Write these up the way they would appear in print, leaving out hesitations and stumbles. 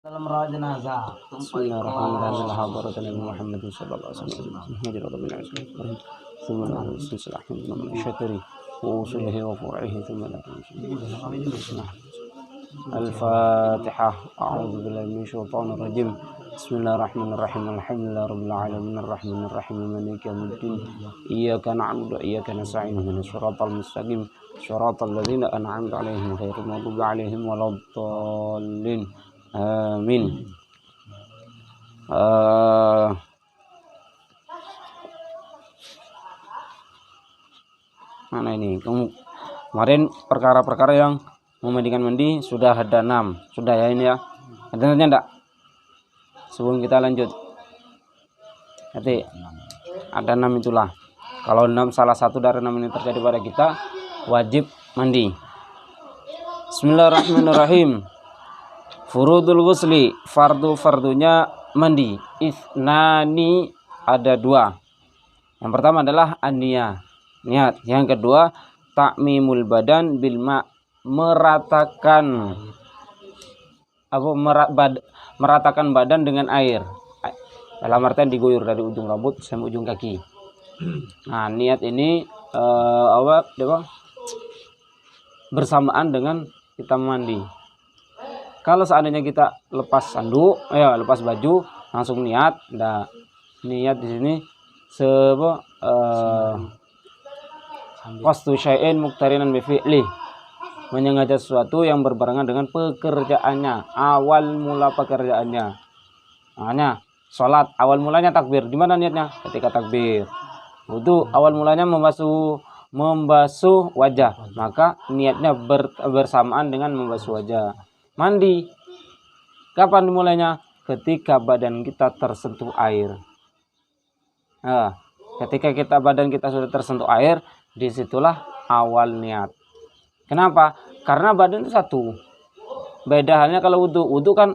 dalam rawat jenazah. Bismillahirrahmanirrahim. Hadratin Nabi Muhammad sallallahu alaihi wasallam. Hijrah min al-Islam. Thumma silsilah min syatri wa usulihi wa furu'ihi thumma la Al-Fatihah. A'udzu billahi minasyaitonir rajim. Bismillahirrahmanirrahim. Alhamdulillahi rabbil alamin arrahmanir rahim maliki yaumiddin. Iyyaka na'budu wa iyyaka nasta'in ihdinas siratal mustaqim. Siratal ladzina an'amta 'alaihim ghairil maghdubi 'alaihim waladdallin. Amin. Mana ini? Kemarin perkara-perkara yang memandikan mandi sudah ada 6. Sudah ya ini ya. Ada enggak? Sebelum kita lanjut. Nanti ada 6 itulah. Kalau 6 salah satu dari 6 ini terjadi pada kita, wajib mandi. Bismillahirrahmanirrahim. Furudul ghusli, fardu-fardunya mandi. Ithnani, ada 2. Yang pertama adalah an-niyah, niat. Yang kedua ta'mimul badan bil ma, meratakan meratakan badan dengan air. Dalam artian diguyur dari ujung rambut sampai ujung kaki. Nah, niat ini bersamaan dengan kita mandi. Kalau seandainya kita lepas sanduk, lepas baju, langsung niat. Nah, niat di sini qasdu syai'in muqtarinan bi fi'li, menyengaja sesuatu yang berbarengan dengan pekerjaannya, awal mula pekerjaannya. Makanya sholat awal mulanya takbir, di mana niatnya? Ketika takbir. Wudu awal mulanya membasuh wajah, maka niatnya bersamaan dengan membasuh wajah. Mandi kapan dimulainya? Ketika badan kita tersentuh air. Nah, ketika badan kita sudah tersentuh air, disitulah awal niat. Kenapa? Karena badan itu satu. Beda halnya kalau wudu. Wudu kan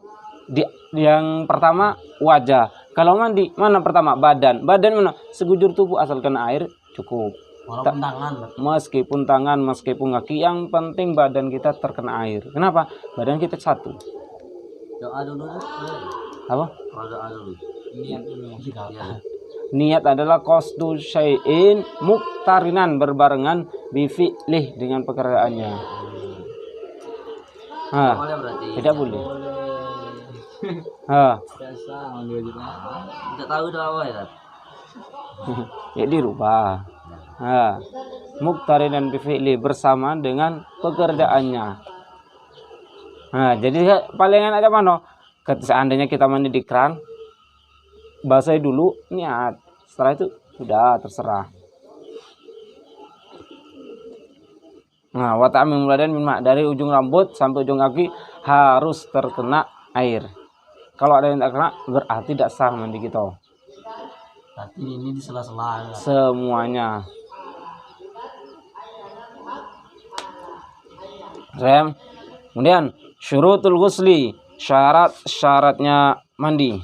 yang pertama wajah. Kalau mandi mana pertama? Badan. Badan mana? Segujur tubuh asal kena air cukup. Walaupun tangan, meskipun tangan, meskipun kaki, yang penting badan kita terkena air. Kenapa? Badan kita satu. Doa dulu. Apa? Doa dulu. Niat dulu. Niat adalah qasdu syai'in muqtarinan, berbarengan bi fi'lih, dengan pekerjaannya. Tidak boleh. Biasa tidak tahu doa ya. Ya dirubah. Muqtarinan bi fi'li, bersamaan dengan pekerjaannya. Jadi palingan aja mana? Seandainya kita mandi di keran, basahi dulu niat. Setelah itu sudah terserah. Wa ta'mimul badan min ma, dari ujung rambut sampai ujung kaki harus terkena air. Kalau ada yang tak kena, berarti tidak sah mandi kita. Berarti ini di sela-sela semuanya. Kemudian syurutul ghusli, syaratnya mandi.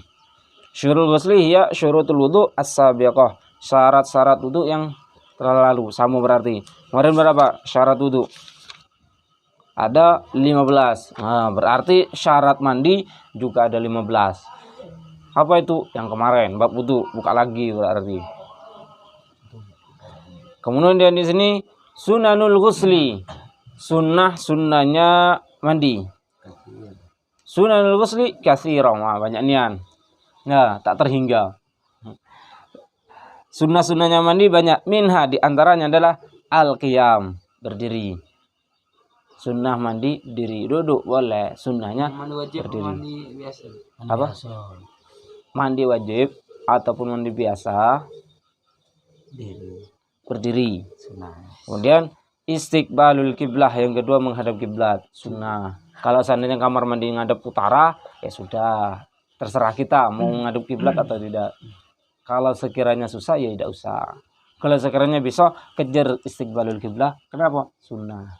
Syurutul ghusli ya syurutul wudu as-sabiqah, syarat-syarat wudu yang terlalu. Sama berarti. Kemarin berapa syarat wudu? Ada 15. Berarti syarat mandi juga ada 15. Apa itu? Yang kemarin bab wudu, buka lagi berarti. Kemudian di sini sunanul ghusli, sunnahnya mandi. Sunanul ghusli katsiran, banyak nian. Tak terhingga. Sunnahnya mandi banyak. Minha, di antaranya adalah al-qiyam, berdiri. Sunnah mandi diri, duduk boleh. Sunnahnya berdiri. Mandi biasa. Apa? Mandi wajib ataupun mandi biasa berdiri. Kemudian istiqbalul kiblah, yang kedua menghadap kiblat, sunnah. Kalau seandainya kamar mandi ngadep utara, ya sudah, terserah kita mau ngadep kiblat atau tidak. Kalau sekiranya susah ya tidak usah. Kalau sekiranya bisa, kejar istiqbalul kiblah. Kenapa? Sunnah.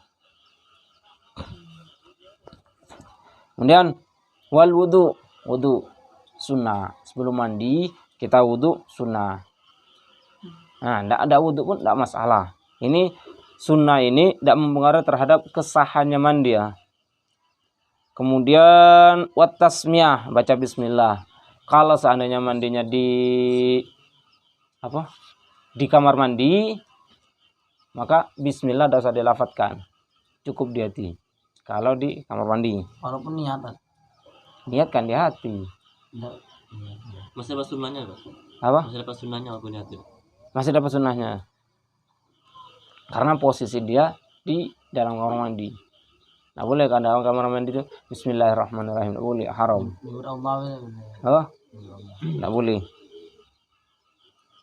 Kemudian wal wudu sunnah. Sebelum mandi kita wudu sunnah. Tidak ada wudu pun tidak masalah. Ini sunnah ini tidak mempengaruhi terhadap kesahannya mandi ya. Kemudian wat tasmiyah, baca bismillah. Kalau seandainya mandinya di di kamar mandi, maka bismillah tidak usah dilafadzkan, cukup di hati. Kalau di kamar mandi, Walaupun niatan. niatkan di hati. Enggak. Masih dapat sunnahnya, Pak? Apa? Masih dapat sunnahnya walaupun niatan. Masih dapat sunnahnya. Karena posisi dia di dalam kamar mandi. Nah boleh kan dalam kamar mandi itu bismillahirrahmanirrahim. Nggak boleh, haram. Apa? Nggak boleh.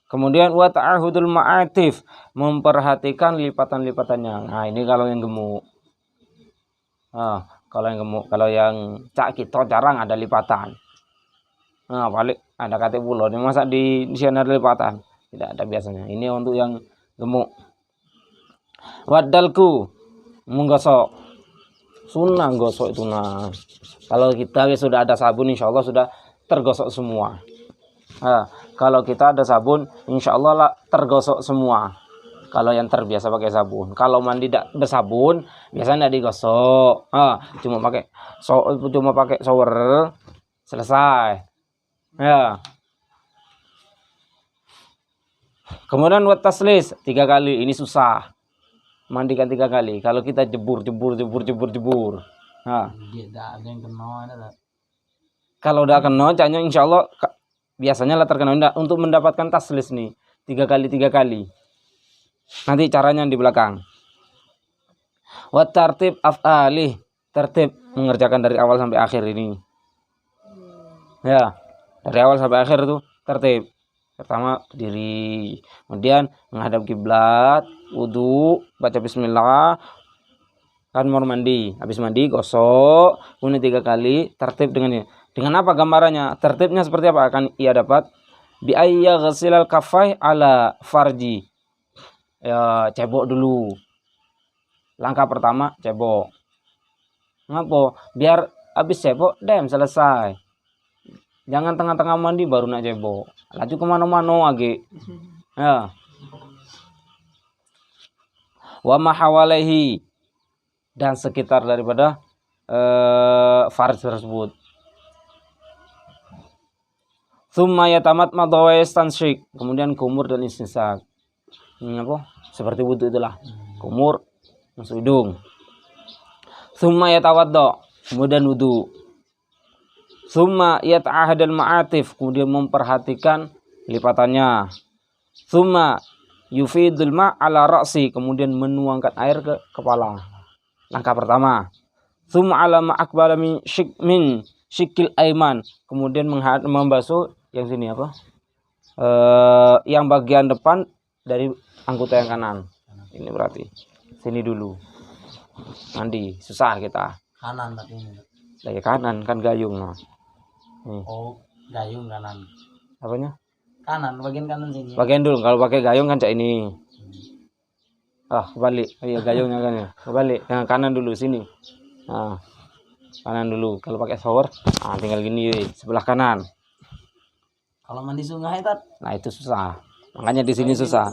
Kemudian wa ta'ahudul ma'atif, memperhatikan lipatan-lipatannya. Nah ini kalau yang gemuk. Kalau yang gemuk, kalau yang cak kita jarang ada lipatan. Nah balik ada kata pulau, masa di sana ada lipatan? Tidak ada biasanya. Ini untuk yang gemuk. Wadalku, menggosok. Sunnah gosok itu nah. Kalau kita sudah ada sabun, insya Allah sudah tergosok semua. Nah, kalau kita ada sabun, insya Allah lah tergosok semua. Kalau yang terbiasa pakai sabun. Kalau mandi tidak bersabun, biasanya tidak digosok. Cuma pakai shower, selesai. Ya. Kemudian buat taslis 3 kali, ini susah. Mandikan 3 kali. Kalau kita jebur. Nah. Kalau udah kena, caknya insya Allah biasanya lah terkena. Untuk mendapatkan taslis nih 3 kali. Nanti caranya di belakang. Wat tartib af'alih, tertib mengerjakan dari awal sampai akhir ini. Ya, dari awal sampai akhir itu tertib. Pertama berdiri, kemudian menghadap kiblat, wudu, baca bismillah, kan mau mandi, habis mandi gosok, kemudian 3 kali, tertib dengannya. Dengan apa gambarannya? Tertibnya seperti apa akan ia dapat? Bi ayya ghasilal kafai ala farji. Ya, cebok dulu. Langkah pertama cebok. Ngapa? Biar habis cebok, selesai. Jangan tengah-tengah mandi baru nak cebok. Laju kemana-mana lagi. Ya. Wa mahawalaihi, dan sekitar daripada farj tersebut. Tsumma yatamat madwa yastansyik, kemudian kumur dan istinsak. Ini apa? Seperti wudu itulah. Kumur, masuk hidung. Tsumma yatawaddo, kemudian wudu. Tsumma yata'ahadal ma'atif, kemudian memperhatikan lipatannya. Tsumma yufidul ma'ala ra'si, kemudian menuangkan air ke kepala. Langkah pertama. Tsumma ala ma'akbala min syikil aiman, kemudian membasuh yang sini apa? Yang bagian depan dari anggota yang kanan. Ini berarti sini dulu. Mandi susah kita. Kanan tapi ini. Dari kanan kan gayung nah. Nih. Oh, gayung kanan. Apanya? Kanan, bagian kanan sini. Bagian dulu. Kalau pakai gayung kan cak ini. Kebalik. Iya gayungnya kan ya. Kebalik. Yang kanan dulu sini. Nah, kanan dulu. Kalau pakai shower, tinggal gini sebelah kanan. Kalau mandi sungai itu, nah itu susah. Makanya di sini susah.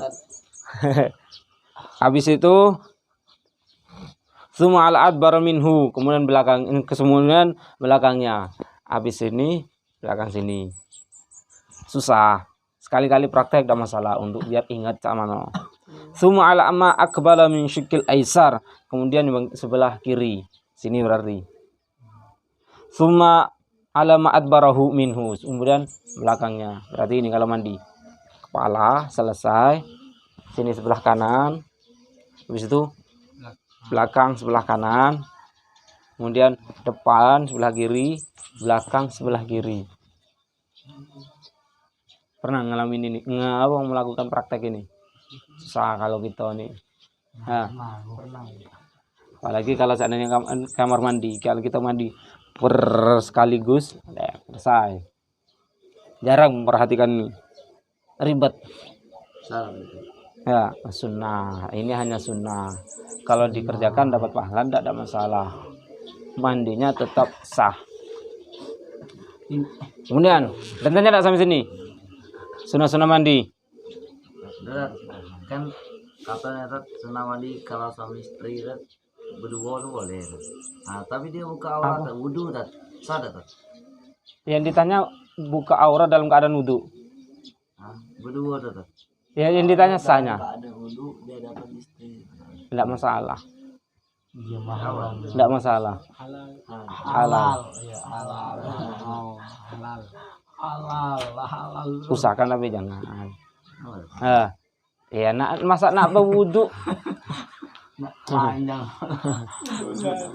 Habis itu summa al-adbar minhu, kemudian belakangnya. Habis ini belakang sini. Susah. Sekali-kali praktek tidak masalah untuk biar ingat sama no. Summa ala amma akbala min syikil aisar, kemudian sebelah kiri. Sini berarti. Summa ala ma adbarahu minhu, kemudian belakangnya. Berarti ini kalau mandi. Kepala selesai. Sini sebelah kanan. Habis itu belakang sebelah kanan. Kemudian depan sebelah kiri, belakang sebelah kiri. Pernah ngalamin ini? Melakukan praktek ini? Susah kalau kita nih. Nah, apalagi kalau seandainya kamar mandi, kalau kita mandi sekaligus, selesai. Jarang memperhatikan ini. Ribet. Ya, sunnah. Ini hanya sunnah. Kalau dikerjakan dapat pahala, tidak ada masalah. Mandinya tetap sah. Kemudian, dandannya tidak sampai sini. Sunnah-sunnah mandi. Kan katanya sunnah mandi kalau suami istri berdua tuh boleh. Nah, tapi dia buka aurat tak wudu tak sadar tak. Yang ditanya buka aurat dalam keadaan wudhu. Nah, berdua tuh tak. Ya, yang ditanya sahnya. Ada wudu dia dapat istri. Tidak masalah. Dia mahal. Tidak masalah. Halal. Ya, halal. Oh, halal. Halal. Usahakan tapi jangan. Ya masa nak berwudhu. Panjang.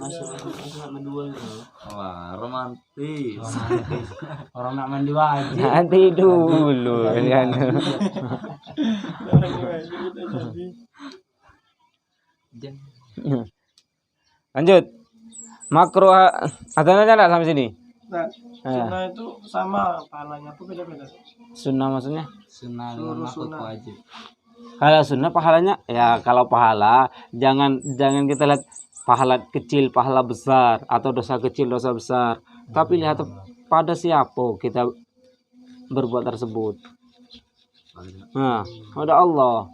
Masuk berdua itu. Wah, romantis. Orang nak mandi wajib. Nanti dulu kalian. Lanjut. Makruh ada nanya enggak sampai sini? Nah, sunnah itu sama pahalanya apa beda-beda? Sunnah maksudnya? Sunnah Seluruh dengan makruh sunnah. wajib. Kalau sunnah pahalanya ya kalau pahala jangan kita lihat pahala kecil, pahala besar atau dosa kecil, dosa besar. Tapi lihat pada siapa kita berbuat tersebut. Nah, pada Allah.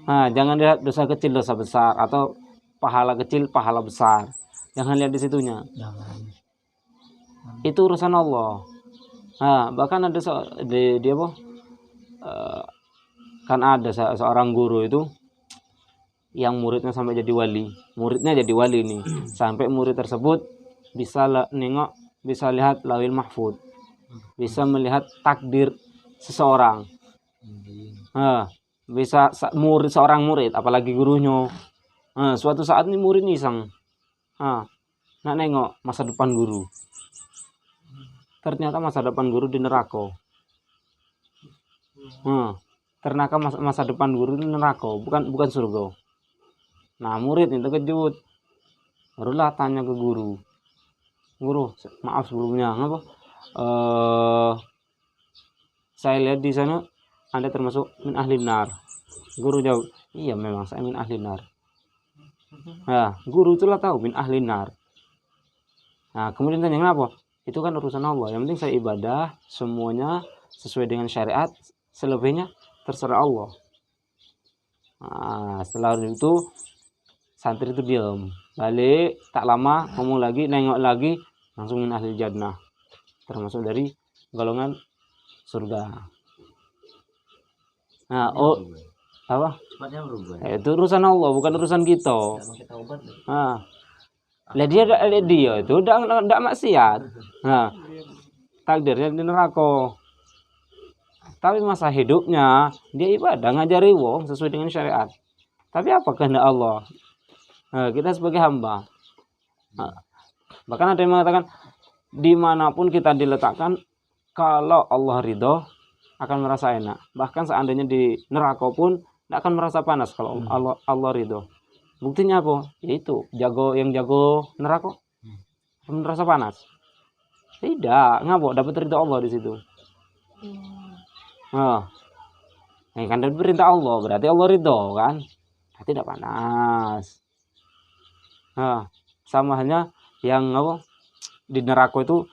Nah, jangan lihat dosa kecil, dosa besar atau pahala kecil, pahala besar. Jangan lihat di situnya. Jangan. Itu urusan Allah. Nah, bahkan ada dia apa? Kan ada seorang guru itu yang muridnya sampai jadi wali. Muridnya jadi wali nih. Sampai murid tersebut bisa nengok, bisa lihat lauhil mahfud. Bisa melihat takdir seseorang. Nah, bisa seorang murid, apalagi gurunya. Nah, suatu saat ini murid iseng. Nak nengok masa depan guru. Ternyata masa depan guru di neraka. Ternyata masa depan guru di neraka, bukan surga. Nah, murid itu kejut. Barulah tanya ke guru. Guru, maaf sebelumnya, apa? Saya lihat di sana Anda termasuk min ahli nar. Guru jawab, iya memang saya min ahli nar. Nah, guru itulah tahu min ahli nar. Nah, kemudian tanya kenapa? Itu kan urusan Allah. Yang penting saya ibadah semuanya sesuai dengan syariat. Selebihnya terserah Allah. Nah, setelah itu santri itu diam. Balik tak lama ngomong lagi, nengok lagi, langsung min ahli jannah. Termasuk dari golongan surga. Nah, apa? Cepatnya berubah. Itu urusan Allah, bukan urusan kita. Kita obat deh. Nah, dia itu udah maksiat. Nah, takdirnya di neraka. Tapi masa hidupnya dia ibadah ngajari wong sesuai dengan syariat. Tapi apa kehendak Allah? Nah, kita sebagai hamba. Nah, bahkan ada yang mengatakan dimanapun kita diletakkan, kalau Allah ridho akan merasa enak. Bahkan seandainya di neraka pun tidak akan merasa panas kalau Allah ridho. Buktinya apa? Yaitu yang jago neraka merasa panas. Tidak, ngapa? Dapat ridho Allah di situ. Nah, kan dapat perintah Allah, berarti Allah ridho kan? Berarti tidak panas. Nah, sama halnya yang apa? Di neraka itu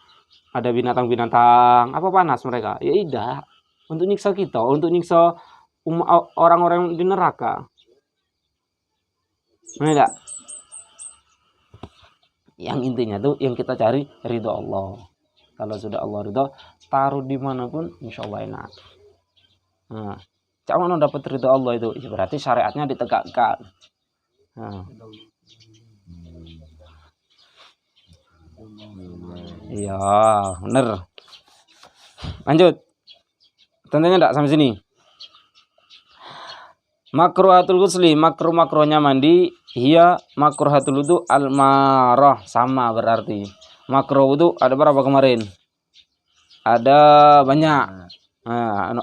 ada binatang-binatang, apa panas mereka? Ya tidak. Untuk nyiksa kita, untuk nyiksa orang-orang di neraka. Tidak. Yang intinya tuh yang kita cari ridho Allah. Kalau sudah Allah ridho, taruh dimanapun insya Allah enak. Nah, cak mana dapat ridho Allah itu? Ya, berarti syariatnya ditegakkan. Nah. Iya, bener. Lanjut. Tentunya enggak sampai sini. Makruhatul ghusli, makruhnya mandi, hiya makruhatul wudu al-marah, sama berarti. Makruh wudu ada berapa kemarin? Ada banyak. Nah,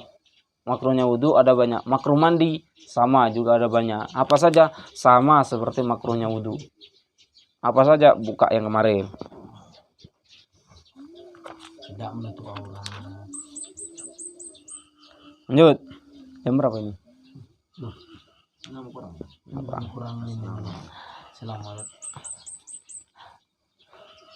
makruhnya wudu ada banyak. Makruh mandi sama juga ada banyak. Apa saja sama seperti makruhnya wudu. Apa saja buka yang kemarin. Tidak menutup aurat. Lanjut. Jam berapa ini? Kurang ini. Selamat.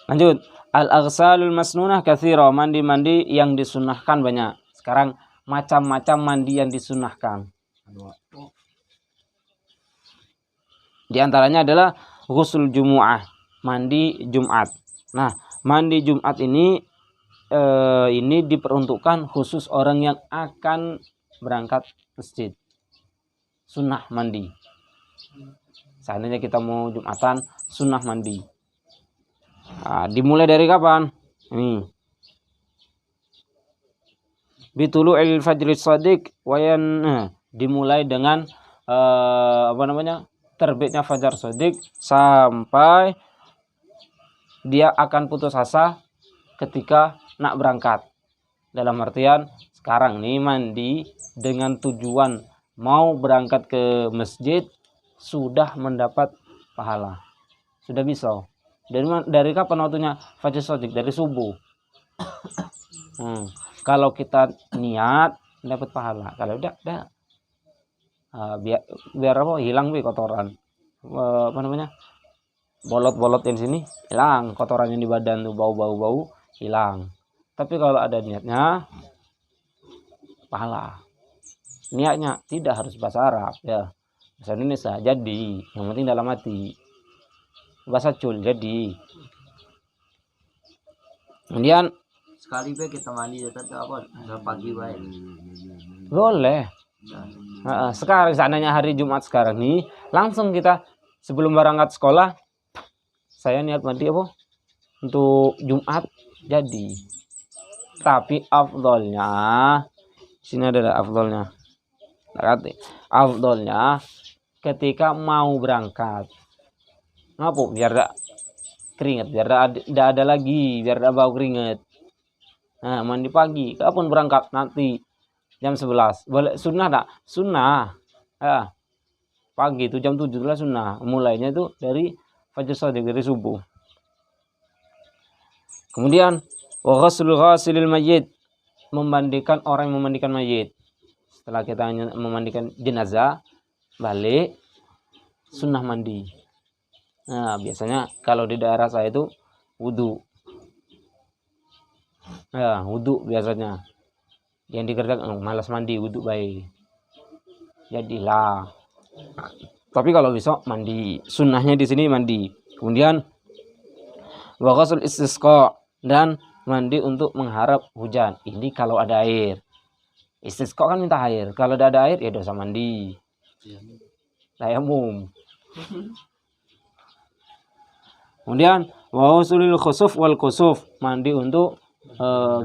Lanjut. Al-aghsalul masnunah katsira, mandi-mandi yang disunahkan banyak. Sekarang macam-macam mandi yang disunahkan. Di antaranya adalah ghusl Jumu'ah, mandi Jumat. Nah, mandi Jumat ini diperuntukkan khusus orang yang akan berangkat masjid. Sunnah mandi. Seandainya kita mau Jumatan, sunnah mandi. Nah, dimulai dari kapan? Ini. Bitulu'il fajri shadiq dimulai dengan terbitnya fajar shadiq sampai dia akan putus asa ketika nak berangkat. Dalam artian sekarang nih mandi dengan tujuan mau berangkat ke masjid sudah mendapat pahala. Sudah bisa. Dari kapan waktunya fajar shadiq? Dari subuh. Kalau kita niat dapat pahala. Kalau udah biar apa? Hilang kotoran. Bolot-bolot yang sini hilang, kotoran yang di badan tuh bau hilang. Tapi kalau ada niatnya pahala. Niatnya tidak harus bahasa Arab ya. Bahasa Indonesia jadi, yang penting dalam hati. Bahasa Cul jadi. Kemudian sekali kita mandi apa pagi baik. boleh. Sekarang seandainya hari Jumat sekarang nih, langsung kita sebelum berangkat sekolah saya niat mandi apa? Untuk Jumat jadi. Tapi afdolnya sini ada afdolnya. Afdolnya ketika mau berangkat. Ngapa? Biar tidak keringat, biar tidak ada lagi, biar tidak bau keringat. Nah, mandi pagi. Kapan berangkat? Nanti jam 11. Boleh sunnah tak? Sunnah. Ya. Pagi itu jam 7 itulah sunnah. Mulainya itu dari fajar shadiq, dari subuh. Kemudian wa ghuslul ghasilil mayyit, memandikan orang yang memandikan mayit. Setelah kita memandikan jenazah, balik sunnah mandi. Nah, biasanya kalau di daerah saya itu wudu. Ya, wudu biasanya. Yang dikerjakan malas mandi, wudu baik. Jadilah. Tapi kalau besok mandi, sunnahnya di sini mandi. Kemudian wa ghusl istisqa, dan mandi untuk mengharap hujan. Ini kalau ada air. Istisqa kan minta air. Kalau tidak ada air ya dosa mandi. Tayamum. Kemudian wa ghusl khusuf wal kusuf, mandi untuk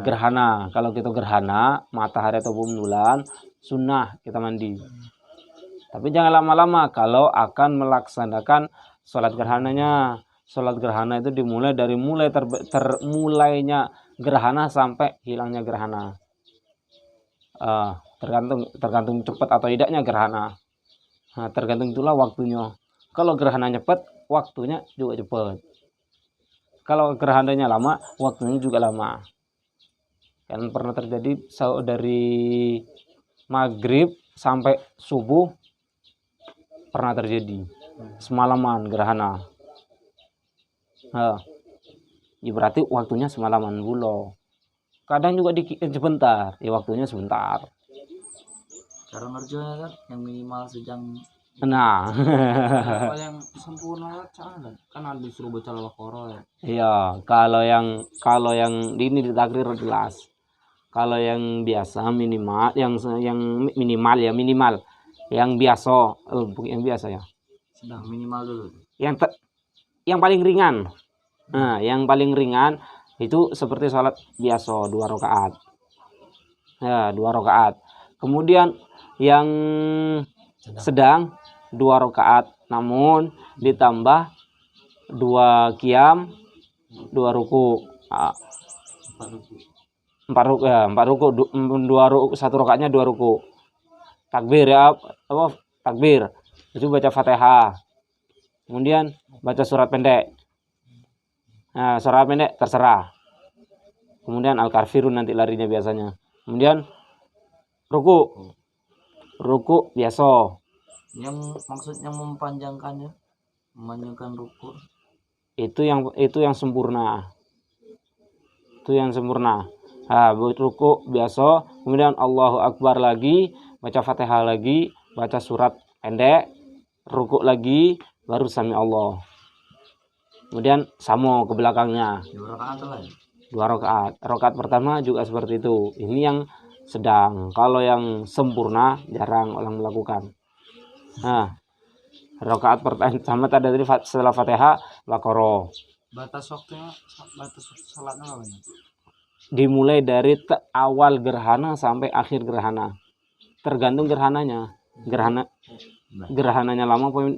gerhana. Kalau kita gerhana matahari atau bulan, sunnah kita mandi. Tapi jangan lama-lama kalau akan melaksanakan sholat gerhananya. Sholat gerhana itu dimulai dari termulainya gerhana sampai hilangnya gerhana. Tergantung cepat atau tidaknya gerhana. Nah, tergantung itulah waktunya. Kalau gerhana cepat, waktunya juga cepat. Kalau gerhananya lama, waktunya juga lama. Kan pernah terjadi dari maghrib sampai subuh, pernah terjadi semalaman gerhana. Ya berarti waktunya semalaman pula. Kadang juga sebentar, ya waktunya sebentar. Cara ngerjainnya kan yang minimal sejam. Nah, Kalau yang sempurna kan ada disuruh baca Al-Baqarah ya. iya, kalau yang ini di takrir jelas. Kalau yang biasa minimal, yang minimal ya minimal, yang biasa, yang biasa ya. Sedang minimal dulu. Yang paling ringan. Nah, yang paling ringan itu seperti sholat biasa 2 rakaat. Ya, 2 rakaat. Kemudian yang sedang 2 rakaat, namun ditambah 2 qiyam, 2 ruku. 4 ruku, 2 ruku, 1 rakaatnya 2 ruku. Takbir ya, takbir. Itu baca Fatihah. Kemudian baca surat pendek. Nah, surat pendek terserah. Kemudian Al-Kafirun nanti larinya biasanya. Kemudian ruku biasa. Yang maksudnya memanjangkannya, memanjangkan ruku. Itu yang sempurna. Itu yang sempurna. Nah, ruku biasa, kemudian Allahu Akbar lagi, baca Fatihah lagi, baca surat pendek, ruku lagi, baru sami Allah. Kemudian sama ke belakangnya 2 rakaat lah. 2 rakaat. Rakaat pertama juga seperti itu. Ini yang sedang. Kalau yang sempurna jarang orang melakukan. Nah, rakaat pertama tadi setelah Fatihah Baqarah. Batas waktunya, batas salatnya apa ini? Dimulai dari awal gerhana sampai akhir gerhana. Tergantung gerhananya. Gerhananya lama apa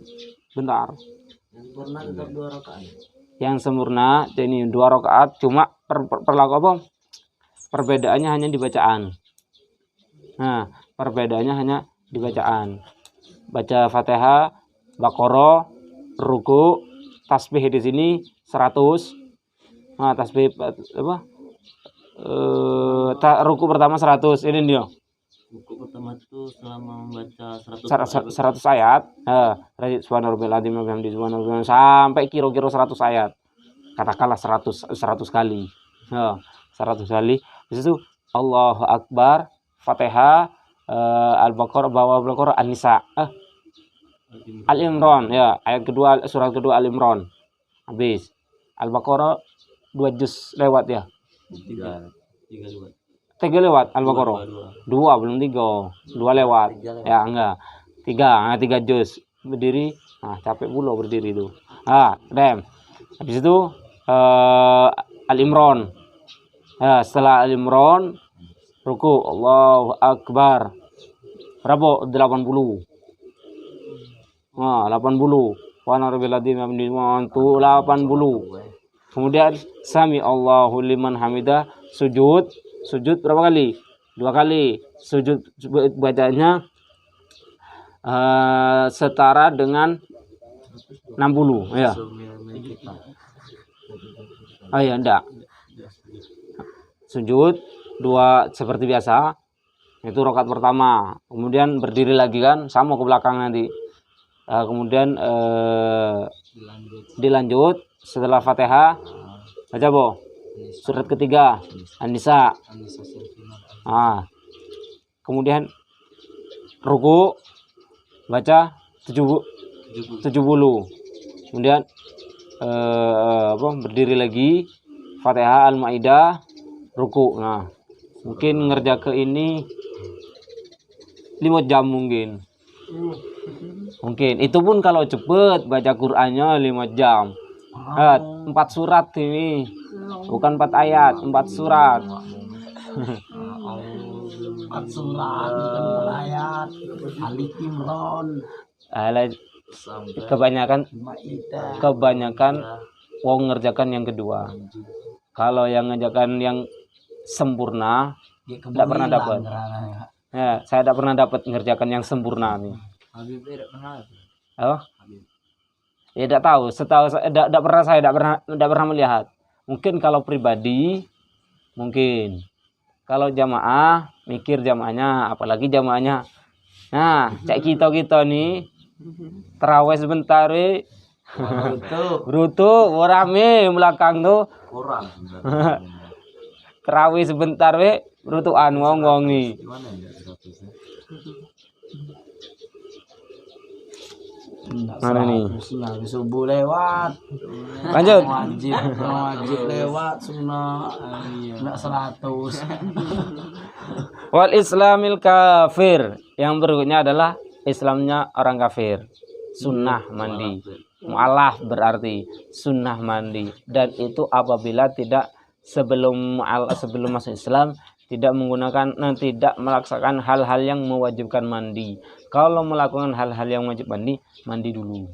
bentar. Yang pernah tetap 2 rakaat. Yang sempurna ini 2 rakaat, cuma perlaku apa? Perbedaannya hanya di bacaan. Nah, perbedaannya hanya di bacaan. Baca Fatihah, Baqarah, ruku, tasbih di sini 100. Nah, tasbih apa? Ruku pertama 100. Ini dia. Buku pertama itu selama membaca 100 ayat. Subhanallahil azim wa bihamdihi subhanallah sampai kira-kira 100 ayat. Katakanlah 100 kali. 100 kali. Habis itu Allahu Akbar, Fatihah, Al-Baqarah, Baqarah, An-Nisa. Al-Imran ya, ayat kedua, surat kedua Al-Imran. Habis. Al-Baqarah 2 juz lewat ya. 3 lewat Al-Baqarah. 2 belum 3. 2 lewat. Ya enggak. 3 juz. Berdiri. Nah, capek pula berdiri itu. Rem. Habis itu Al-Imran. Ya, setelah Al-Imran ruku Allahu Akbar. Berapa? 80. 80. Wa rabbil adzim 80. Kemudian sami Allahu liman hamidah, sujud berapa kali? 2 kali. Sujud bacanya setara dengan 60 ya. Ya enggak. Sujud 2 seperti biasa. Itu rakaat pertama. Kemudian berdiri lagi kan, sama ke belakang nanti. Kemudian dilanjut setelah Fatihah baca apa? Surat ketiga An-Nisa. Kemudian ruku baca 70. Kemudian berdiri lagi Fatihah Al-Maidah ruku. Nah, mungkin ngerjakan ini 5 jam mungkin. Itu pun kalau cepet baca Qur'annya 5 jam. 4 surat ini. Bukan 4 ayat, 4 surat. 4 surat bukan 4 ayat. Al-Imran. Kebanyakan wong ngerjakan yang kedua. Kalau yang ngerjakan yang sempurna tidak pernah dapat. Ya, saya tidak pernah dapat ngerjakan yang sempurna nih. Habib tidak pernah. Ya tidak tahu. Setahu saya tidak pernah melihat. Mungkin kalau pribadi, mungkin. Kalau jamaah, mikir jamaahnya, apalagi jamaahnya. Nah, cek kita nih, terawih sebentar, brutu, rame belakang tuh. kurang. Terawih sebentar, brutuan ngomong nih. Gimana ya 100? Mana nih? Sunnah subuh lewat. Lanjut. Wajib lewat sunnah. Enggak 100. Wal Islamil kafir. Yang berikutnya adalah Islamnya orang kafir. Sunnah mandi. Mu'alaf berarti sunnah mandi. Dan itu apabila tidak sebelum masuk Islam tidak melaksanakan hal-hal yang mewajibkan mandi. Kalau melakukan hal-hal yang wajib mandi dulu.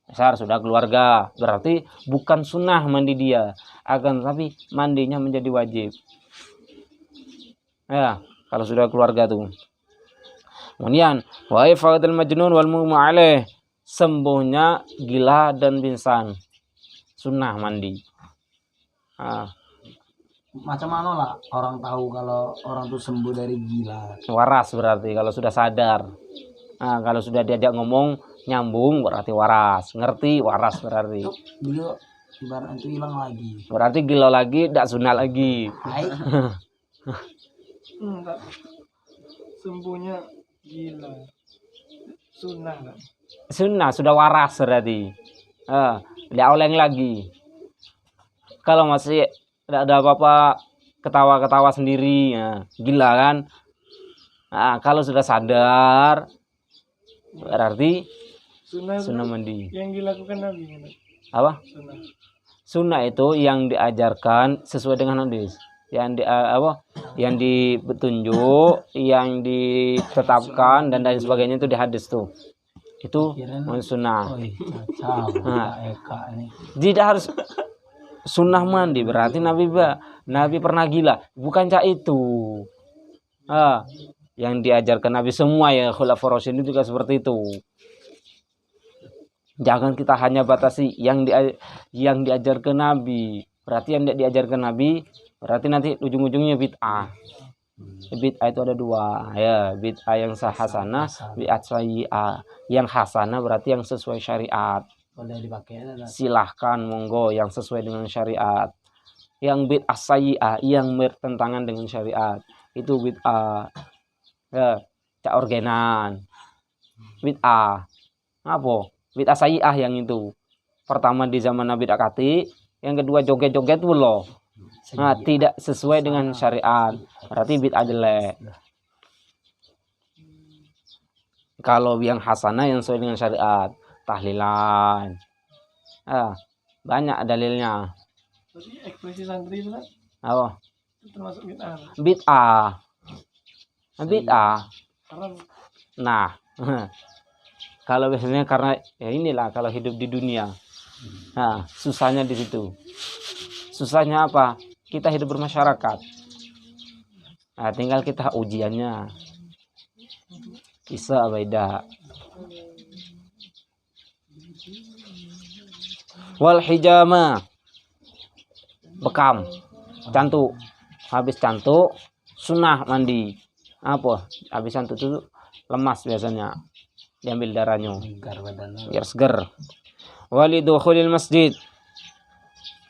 Misal sudah keluarga, berarti bukan sunnah mandi dia, akan tapi mandinya menjadi wajib. Ya, kalau sudah keluarga tuh. Kemudian, wa ifadatul majnun wal mughma alaih, sembuhnya gila dan pingsan. Sunnah mandi. Macam mana lah orang tahu kalau orang tuh sembuh dari gila? Waras berarti kalau sudah sadar. Nah, kalau sudah diajak ngomong nyambung berarti waras. Ngerti waras berarti. Dia ibarat itu hilang lagi. Berarti gila lagi, tidak sunat lagi. Enggak. Sembuhnya gila. Sunnah kan? sunnah, sudah waras berarti. Tidak oleng lagi. Kalau masih tidak ada apa-apa, ketawa-ketawa sendiri, gila kan. Nah, kalau sudah sadar berarti sunnah mandi. Yang dilakukan Nabi. Apa? Sunnah. Sunnah itu yang diajarkan sesuai dengan hadis. Yang dipetunjuk, yang ditetapkan dan lain sebagainya itu di hadis tuh. Itu sunnah. Tidak harus sunnah mandi berarti Nabi pernah gila, bukan cak itu. Yang diajarkan Nabi semua ya khulafaur rasyidin juga seperti itu. Jangan kita hanya batasi yang diajarkan Nabi. Berarti yang tidak diajarkan Nabi berarti nanti ujung-ujungnya bid'ah. Bid'ah itu ada dua ya, bid'ah yang hasanah, bid'ah sayyi'ah. Yang hasanah berarti yang sesuai syariat. Silahkan monggo yang sesuai dengan syariat. Yang bid'ah sayyi'ah yang bertentangan dengan syariat itu bid'ah ya, cak orgenan. Bid'ah apa? Bid'ah sayyi'ah yang itu. Pertama di zaman Nabi Dakati, yang kedua joget-joget tuh loh. Nah, tidak sesuai dengan syariat. Berarti bid'ah jelek. Kalau yang hasanah yang sesuai dengan syariat, tahlilan. Banyak dalilnya. Jadi ekspresi santri itu kan Apa? termasuk bid'ah. Bid'ah. Bid'ah. Karena Nah, kalau biasanya karena ya inilah kalau hidup di dunia. Nah, susahnya di situ. Susahnya apa? Kita hidup bermasyarakat. Nah, tinggal kita ujiannya. Bisa beda. Wal hijama. Bekam. Cantuk. Habis cantuk, sunnah mandi. Apa? Habis cantuk itu lemas biasanya. Diambil darahnya. Biar seger. Walidukhulil masjid.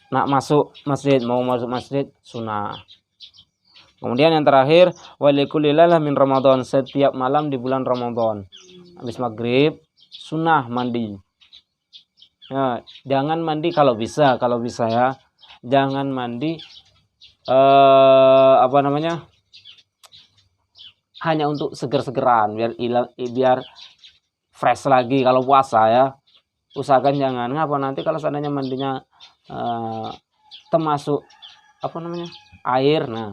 Nak masuk masjid, mau masuk masjid sunnah. Kemudian yang terakhir walikullilalah min Ramadan, setiap malam di bulan Ramadan. Habis maghrib sunnah mandi. Ya, jangan mandi kalau bisa ya. Jangan mandi hanya untuk seger-segeran biar fresh lagi kalau puasa ya. Usahakan jangan. Ngapa nanti kalau seandainya mandinya termasuk air, nah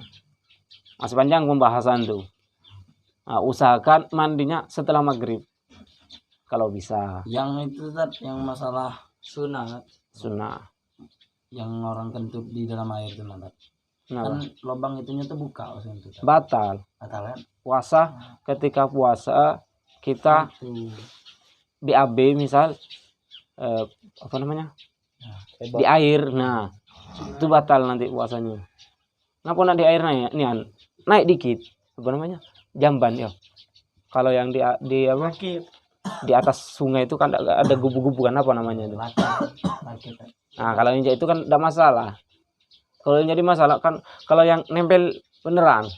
masih panjang pembahasan tuh. Nah, usahakan mandinya setelah maghrib kalau bisa. Yang itu yang masalah sunnah yang orang kentut di dalam air itu kan lubang itunya tuh buka batal kan? Puasa, ketika puasa kita BAB misal di air, nah itu batal nanti puasanya. Ngapa nak di air naik dikit jamban ya. Kalau yang di atas sungai itu kan ada gubu-gubu kan itu. Nah kalau yang itu kan tidak masalah. Kalau yang jadi masalah kan kalau yang nempel beneran,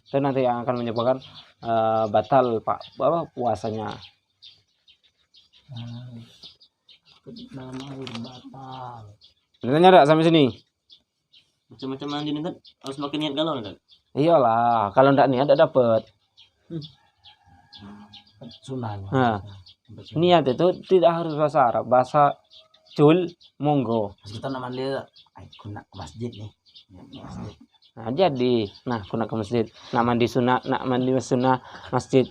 itu nanti yang akan menyebabkan batal puasanya. Ditanya enggak sampai sini? Macam-macam mandi nih kan harus makin niat galau kan? Iyalah, kalau enggak niat enggak dapat. Sunnahnya. Nah, niat itu tidak harus bahasa Arab, bahasa Cul monggo. Kita nak mandi guna ke masjid nih. Nah, jadi, guna ke masjid. Nak mandi sunnah masjid.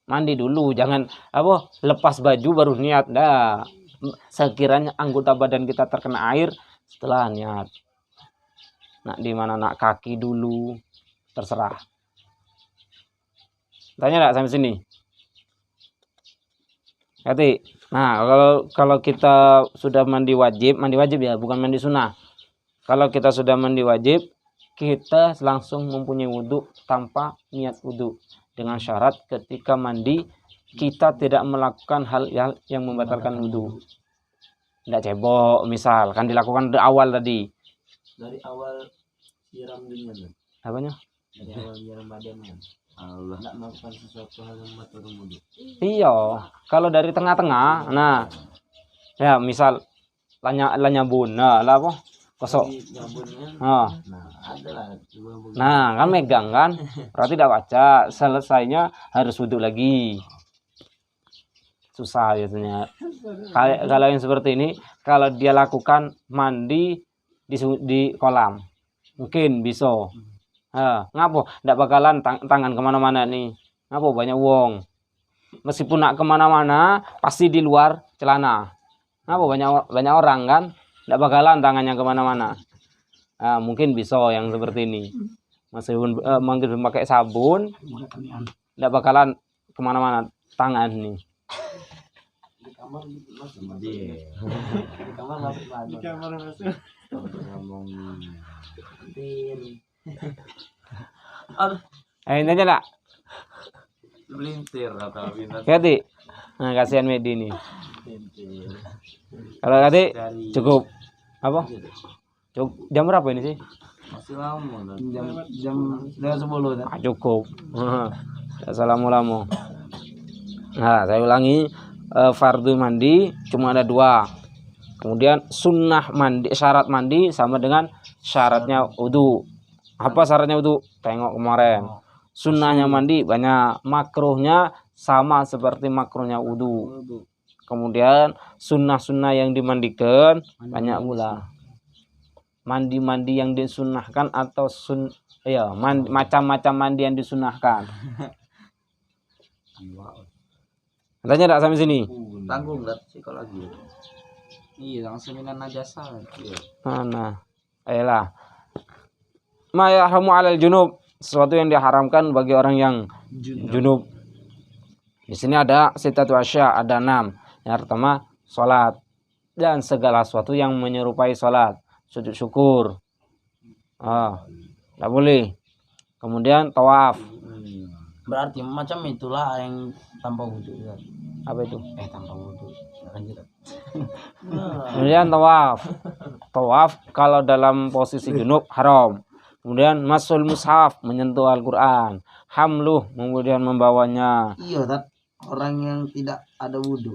Mandi dulu, jangan lepas baju baru niat. Dah. Sekiranya anggota badan kita terkena air setelah niat. Nak di mana nak kaki dulu, terserah. Tanya enggak sampai sini? Hati. Nah, kalau kita sudah mandi wajib ya, bukan mandi sunnah. Kalau kita sudah mandi wajib, kita langsung mempunyai wudhu tanpa niat wudhu. Dengan syarat ketika mandi kita tidak melakukan hal yang membatalkan wudhu. Tidak cebok, misal kan dilakukan dari awal tadi. Dari awal siram dulunya. Apanya? Dari awal nyiram badannya. Allah. Tidak melakukan sesuatu hal yang membatalkan wudhu. Iya, kalau dari tengah-tengah, nah, ya misal lanya bun, nah, lah apa? Kosok. Nyambungnya. Nah, Nah, ada lah. Cuma begitu. nah, kan megang kan, berarti tidak baca. Selesainya harus wudhu lagi. Susah biasanya. Kalau yang seperti ini, kalau dia lakukan mandi di kolam, mungkin bisa. Ngapo? Tidak bakalan tangan kemana-mana nih. Ngapo? Banyak uang. Meskipun nak kemana-mana, pasti di luar celana. Ngapo? Banyak orang kan? Tidak bakalan tangannya kemana-mana. Mungkin bisa yang seperti ini. Meskipun mungkin pakai sabun, tidak bakalan kemana-mana tangan nih. Iya. Di kamar masuk Di lagi. kamar masuk. Ngomong. Intinya lah. Melintir kata Bintang. Kati. Nah, kasihan Medi nih. Kalau Kati cukup apa? Cukup jam berapa ini sih? Masih lama kan. Jam 10 Cukup. Assalamualaikum. Nah, saya ulangi, fardu mandi cuma ada 2. Kemudian sunnah mandi, syarat mandi sama dengan syaratnya wudu. Apa syaratnya wudu? Tengok kemarin. Sunnahnya mandi banyak, makruhnya sama seperti makruhnya wudu. Kemudian sunnah-sunnah yang dimandikan banyak pula. Mandi-mandi yang disunnahkan atau macam-macam mandi yang disunnahkan. Tanya enggak sampai sini? Tanggung enggak psikologi. Iya, langsung seminar najasa. Iya. Nah, ayolah. Ma yahramu 'alal junub, sesuatu yang diharamkan bagi orang yang junub. Di sini ada sitatu asya, ada 6. Yang pertama, salat dan segala sesuatu yang menyerupai salat, sujud syukur. Enggak boleh. Kemudian tawaf. berarti macam itulah yang tanpa wudhu kan? Apa itu? Tanpa wudhu lanjut. Kemudian tawaf. Tawaf kalau dalam posisi junub haram. Kemudian masul mushaf, menyentuh Al-Qur'an. Hamluh, kemudian membawanya. Iya, orang yang tidak ada wudhu,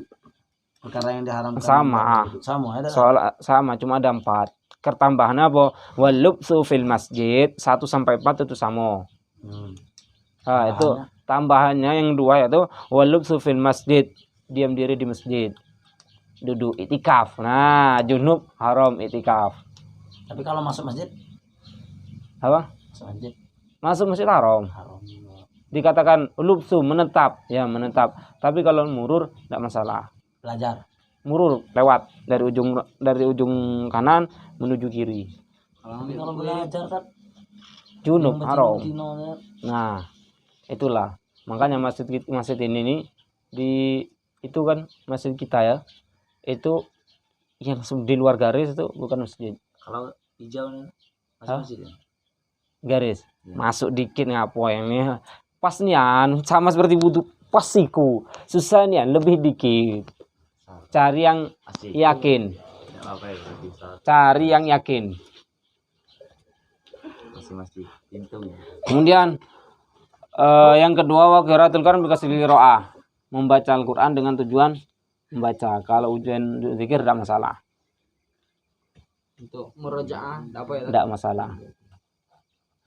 perkara yang diharamkan Sama. sama ada. Soal sama, cuma ada 4. Ketambahannya apa? Walubsu fil masjid 1 sampai 4 itu sama. Nah, itu tambahannya yang 2 yaitu walubsu fil masjid, diam diri di masjid. Duduk itikaf. Nah, junub haram itikaf. Tapi kalau masuk masjid, Apa? masjid Masuk masjid haram. haram. Dikatakan lubsu menetap, ya menetap. Tapi kalau murur tidak masalah. Belajar. Murur lewat dari ujung kanan menuju kiri. Kalau belajar kan Junub haram. betina-betinonya. Nah, itulah. Makanya masjid ini nih itu kan masjid kita ya. Itu yang di luar garis itu bukan masjid. Kalau hijau nih Hah? masih masjid ya? Garis. Masuk dikit ngapo ini. Pas nian sama seperti wudhu pasiku. Susah nian lebih dikit. Cari yang Asik. yakin. Tidak apa ya berarti saat Cari yang yakin. masih pintu. Kemudian yang kedua wa qiraatul Qur'an bi kasril qiraah. Membaca Al-Qur'an dengan tujuan membaca. Kalau ujian zikir tidak masalah. Untuk murojaah apa ya? Tidak masalah.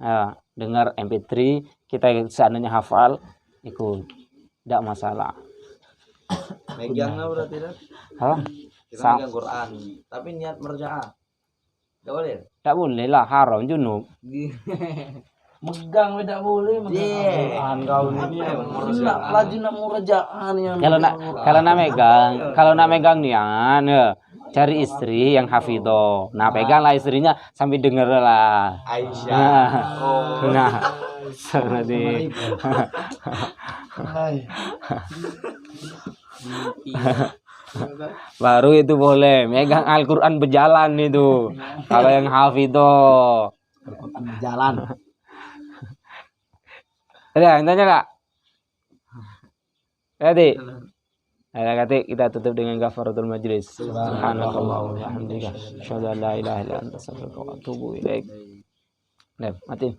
Ya, dengar MP3 kita seandainya hafal ikut. Tidak masalah. Megangnya berarti dah. Hah? Kita megang Quran, tapi niat merjaah. Enggak boleh. Tidak boleh lah, haram junub. Megang tidak boleh megang kau ini. Nak lagi nak murajaan yang. Kalau nak megang nian, ya, cari istri yang hafidho. Nah, peganglah istrinya sambil denger lah. Aisyah. Nah, nanti. Baru itu boleh megang Al-Qur'an berjalan itu. Kalau yang hafidho. Jalan. Ada tanya enggak? Jadi kita tutup dengan kafaratul majlis. Subhanallahi wa bihamdihi, asyhadu an la ilaha illa anta, astaghfiruka wa atubu ilaik. Nah, matiin.